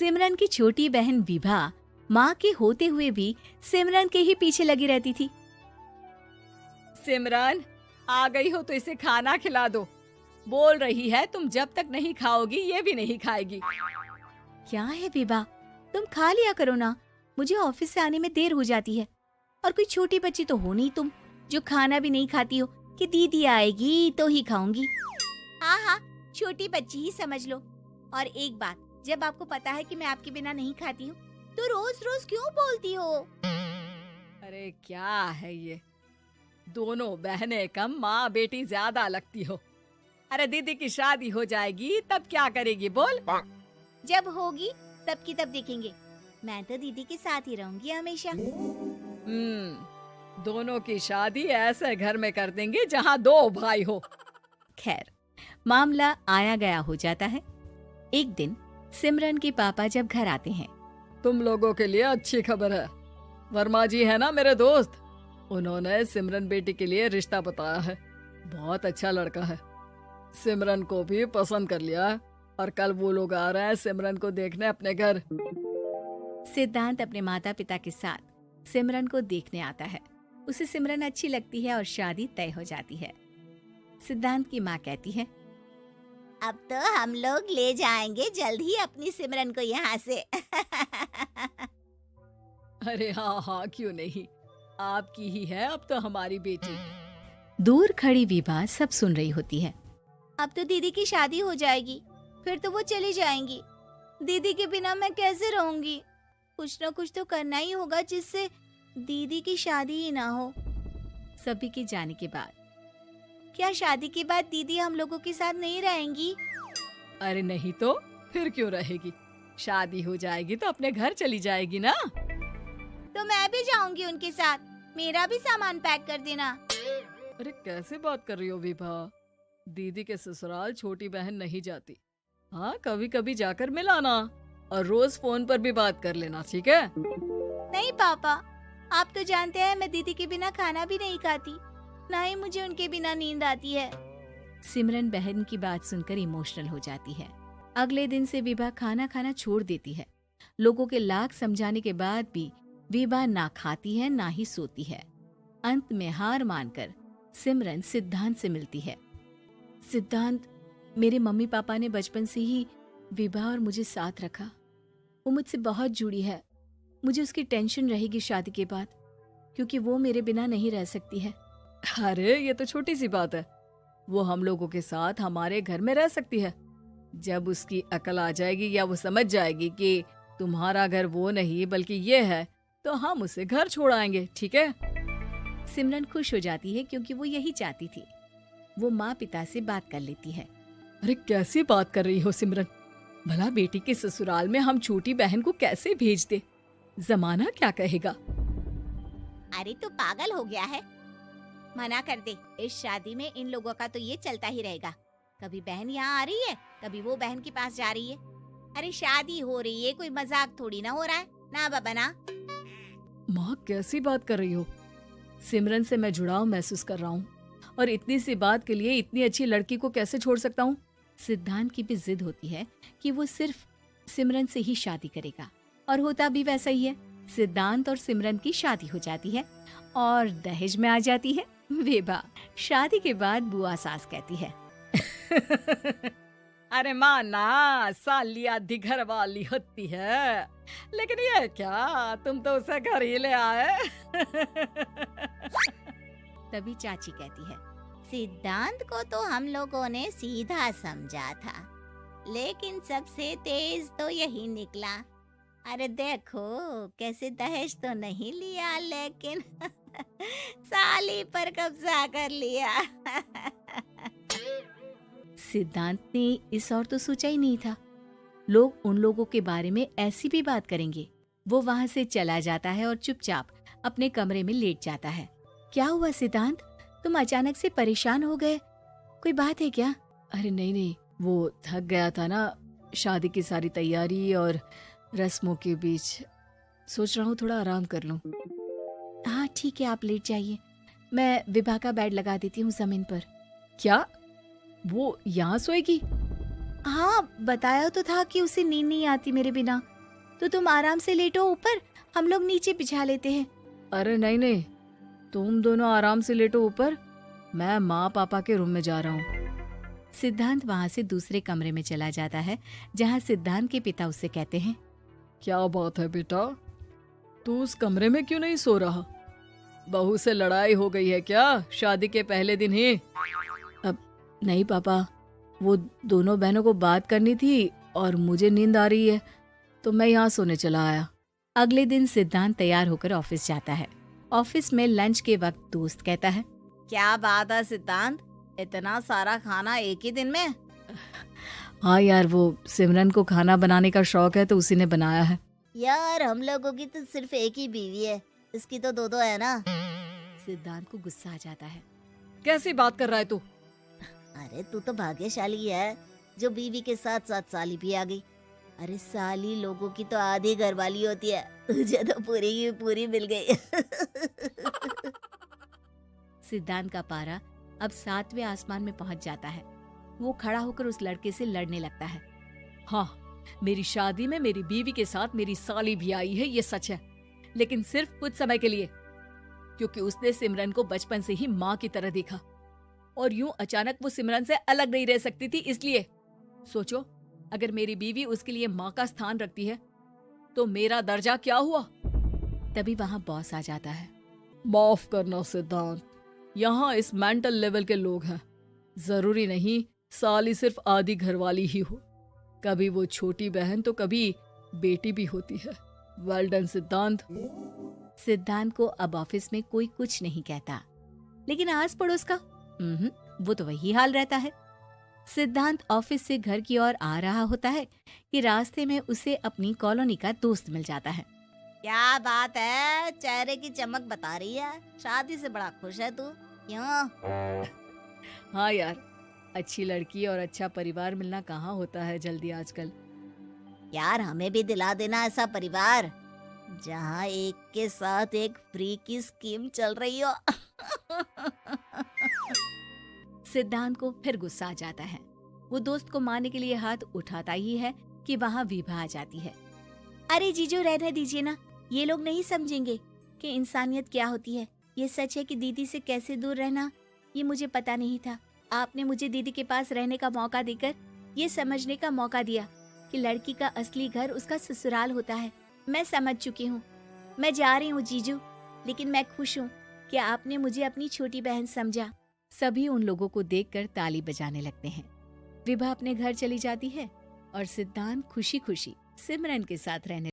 सिमरन की छोटी बहन विभा माँ के होते हुए भी सिमरन के ही पीछे लगी रहती थी। सिमरन, आ गई हो तो इसे खाना खिला दो। बोल रही है तुम जब तक नहीं खाओगी ये भी नहीं खाएगी। क्या है विभा, तुम खा लिया करो ना, मुझे ऑफिस से आने में देर हो जाती है। और कोई छोटी बच्ची तो हो नहीं तुम जो खाना भी नहीं खाती हो कि दीदी आएगी तो ही खाऊंगी। हाँ हाँ, छोटी बच्ची ही समझ लो। और एक बात, जब आपको पता है कि मैं आपके बिना नहीं खाती हूँ तो रोज रोज क्यों बोलती हो? अरे क्या है ये, दोनों बहनें कम माँ बेटी ज्यादा लगती हो। अरे दीदी की शादी हो जाएगी तब क्या करेगी बोल? जब होगी तब की तब देखेंगे। मैं तो दीदी के साथ ही रहूंगी हमेशा। दोनों की शादी ऐसे घर में कर देंगे जहाँ दो भाई हो। खैर, मामला आया गया हो जाता है। एक दिन सिमरन के पापा जब घर आते हैं, तुम लोगों के लिए अच्छी खबर है। वर्मा जी है ना मेरे दोस्त, उन्होंने सिमरन बेटी के लिए रिश्ता बताया है। बहुत अच्छा लड़का है, सिमरन को भी पसंद कर लिया है और कल वो लोग आ रहे हैं सिमरन को देखने अपने घर। सिद्धांत अपने माता पिता के साथ सिमरन को देखने आता है। उसे सिमरन अच्छी लगती है और शादी तय हो जाती है। सिद्धांत की माँ कहती है, अब तो हम लोग ले जाएंगे जल्द ही अपनी सिमरन को यहाँ से। अरे हाँ हाँ, क्यों नहीं, आपकी ही है अब तो हमारी बेटी। दूर खड़ी विभा सब सुन रही होती है। अब तो दीदी की शादी हो जाएगी, फिर तो वो चली जाएंगी। दीदी के बिना मैं कैसे रहूंगी? कुछ न कुछ तो करना ही होगा जिससे दीदी की शादी ही ना हो। सभी के जाने के बाद क्या शादी के बाद दीदी हम लोगों के साथ नहीं रहेंगी? अरे नहीं तो फिर क्यों रहेगी, शादी हो जाएगी तो अपने घर चली जाएगी ना। तो मैं भी जाऊंगी उनके साथ, मेरा भी सामान पैक कर देना। अरे कैसे बात कर रही हो विभा, दीदी के ससुराल छोटी बहन नहीं जाती। हाँ, कभी कभी जाकर मिलाना और रोज फोन पर भी बात कर लेना, ठीक है? नहीं पापा, आप तो जानते हैं मैं दीदी के बिना खाना भी नहीं खाती, ना ही मुझे उनके बिना नींद आती है। सिमरन बहन की बात सुनकर इमोशनल हो जाती है। अगले दिन से विभा खाना खाना छोड़ देती है। लोगों के लाख समझाने के बाद भी विभा ना खाती है ना ही सोती है। अंत में हार मानकर सिमरन सिद्धांत से मिलती है। सिद्धांत, मेरे मम्मी पापा ने बचपन से ही विभा और मुझे साथ रखा। वो मुझसे बहुत जुड़ी है। मुझे उसकी टेंशन रहेगी शादी के बाद, क्योंकि वो मेरे बिना नहीं रह सकती है। अरे ये तो छोटी सी बात है, वो हम लोगों के साथ हमारे घर में रह सकती है। जब उसकी अकल आ जाएगी या वो समझ जाएगी कि तुम्हारा घर वो नहीं बल्कि ये है, तो हम उसे घर छोड़ आएंगे, ठीक है? सिमरन खुश हो जाती है क्योंकि वो यही चाहती थी। वो माँ पिता से बात कर लेती है। अरे कैसी बात कर रही हो सिमरन, भला बेटी के ससुराल में हम छोटी बहन को कैसे भेज दे? जमाना क्या कहेगा? अरे तू पागल हो गया है, मना कर दे। इस शादी में इन लोगों का तो ये चलता ही रहेगा, कभी बहन यहाँ आ रही है, कभी वो बहन के पास जा रही है। अरे शादी हो रही है, कोई मजाक थोड़ी ना हो रहा है ना बाबा ना। माँ कैसी बात कर रही हो, सिमरन से मैं जुड़ाव महसूस कर रहा हूँ और इतनी सी बात के लिए इतनी अच्छी लड़की को कैसे छोड़ सकता हूँ? सिद्धांत की भी जिद होती है कि वो सिर्फ सिमरन से ही शादी करेगा, और होता भी वैसा ही है। सिद्धांत और सिमरन की शादी हो जाती है और दहेज में आ जाती है विभा। शादी के बाद बुआ सास कहती है, अरे माँ ना, साली आधी घर वाली होती है, लेकिन ये क्या, तुम तो उसे घर ही ले आए। तभी चाची कहती है, सिद्धांत को तो हम लोगों ने सीधा समझा था, लेकिन सबसे तेज तो यही निकला। अरे देखो कैसे दहेज तो नहीं लिया, लेकिन साली पर कब्जा कर लिया। सिद्धांत ने इस और तो सोचा ही नहीं था, लोग उन लोगों के बारे में ऐसी भी बात करेंगे। वो वहाँ से चला जाता है और चुपचाप अपने कमरे में लेट जाता है। क्या हुआ सिद्धांत, तुम अचानक से परेशान हो गए, कोई बात है क्या? अरे नहीं नहीं, वो थक गया था ना, शादी की सारी तैयारी और रस्मों के बीच, सोच रहा हूँ थोड़ा आराम कर लूँ। हाँ ठीक है, आप लेट जाइए, मैं विभा का बेड लगा देती हूँ जमीन पर। क्या वो यहाँ सोएगी? हाँ, बताया तो था कि उसे नींद नहीं आती मेरे बिना, तो तुम आराम से लेटो ऊपर, हम लोग नीचे बिछा लेते हैं। अरे नहीं नहीं, तुम दोनों आराम से लेटो ऊपर, मैं माँ पापा के रूम में जा रहा हूँ। सिद्धांत वहाँ से दूसरे कमरे में चला जाता है, जहाँ सिद्धांत के पिता उससे कहते हैं, क्या बात है बेटा, तू उस कमरे में क्यों नहीं सो रहा? बहू से लड़ाई हो गई है क्या शादी के पहले दिन ही? अब नहीं पापा, वो दोनों बहनों को बात करनी थी और मुझे नींद आ रही है, तो मैं यहाँ सोने चला आया। अगले दिन सिद्धांत तैयार होकर ऑफिस जाता है। ऑफिस में लंच के वक्त दोस्त कहता है, क्या बात है सिद्धांत, इतना सारा खाना एक ही दिन में? हाँ यार, वो सिमरन को खाना बनाने का शौक है तो उसी ने बनाया है। यार हम लोगों की तो सिर्फ एक ही बीवी है, इसकी तो दो है ना। सिद्धांत को गुस्सा आ जाता है। कैसी बात कर रहा है तू? अरे तू तो भाग्यशाली है जो बीवी के साथ साथ साली भी आ गई। अरे साली लोगों की तो आधी घरवाली होती है, तुझे तो पूरी की पूरी मिल गई। सिद्धांत का पारा अब 7वें आसमान में पहुंच जाता है। वो खड़ा होकर उस लड़के से लड़ने लगता है। हाँ, मेरी शादी में मेरी बीवी के साथ मेरी साली भी आई है, ये सच है, लेकिन सिर्फ कुछ समय के लिए, क्योंकि उसने सिमरन को बचपन से ही माँ की तरह देखा और यूं अचानक वो सिमरन से अलग नहीं रह सकती थी। इसलिए सोचो, अगर मेरी बीवी उसके लिए माँ का स्थान रखती है तो मेरा दर्जा क्या हुआ? तभी वहाँ बॉस आ जाता है। माफ करना सिद्धांत, यहाँ इस मेंटल लेवल के लोग हैं, जरूरी नहीं साली सिर्फ आधी घरवाली ही हो, कभी वो छोटी बहन तो कभी बेटी भी होती है। वेल डन सिद्धांत। सिद्धांत को अब ऑफिस में कोई कुछ नहीं कहता, लेकिन आस पड़ोस का वो तो वही हाल रहता है। सिद्धांत ऑफिस से घर की ओर आ रहा होता है कि रास्ते में उसे अपनी कॉलोनी का दोस्त मिल जाता है। क्या बात है, चेहरे की चमक बता रही है, शादी से बड़ा खुश है तू, क्यों? हाँ यार, अच्छी लड़की और अच्छा परिवार मिलना कहाँ होता है जल्दी आजकल। यार हमें भी दिला देना ऐसा परिवार जहाँ एक के साथ एक फ्री की स्कीम चल रही हो। सिद्धांत को फिर गुस्सा आ जाता है। वो दोस्त को मारने के लिए हाथ उठाता ही है कि वहाँ विभा आ जाती है। अरे जीजू, रहने दीजिए ना, ये लोग नहीं समझेंगे कि इंसानियत क्या होती है। ये सच है कि दीदी से कैसे दूर रहना, ये मुझे पता नहीं था। आपने मुझे दीदी के पास रहने का मौका देकर ये समझने का मौका दिया कि लड़की का असली घर उसका ससुराल होता है। मैं समझ चुकी हूँ, मैं जा रही हूँ जीजू, लेकिन मैं खुश हूँ कि आपने मुझे अपनी छोटी बहन समझा। सभी उन लोगों को देखकर ताली बजाने लगते हैं। विभा अपने घर चली जाती है और सिद्धांत खुशी खुशी सिमरन के साथ रहने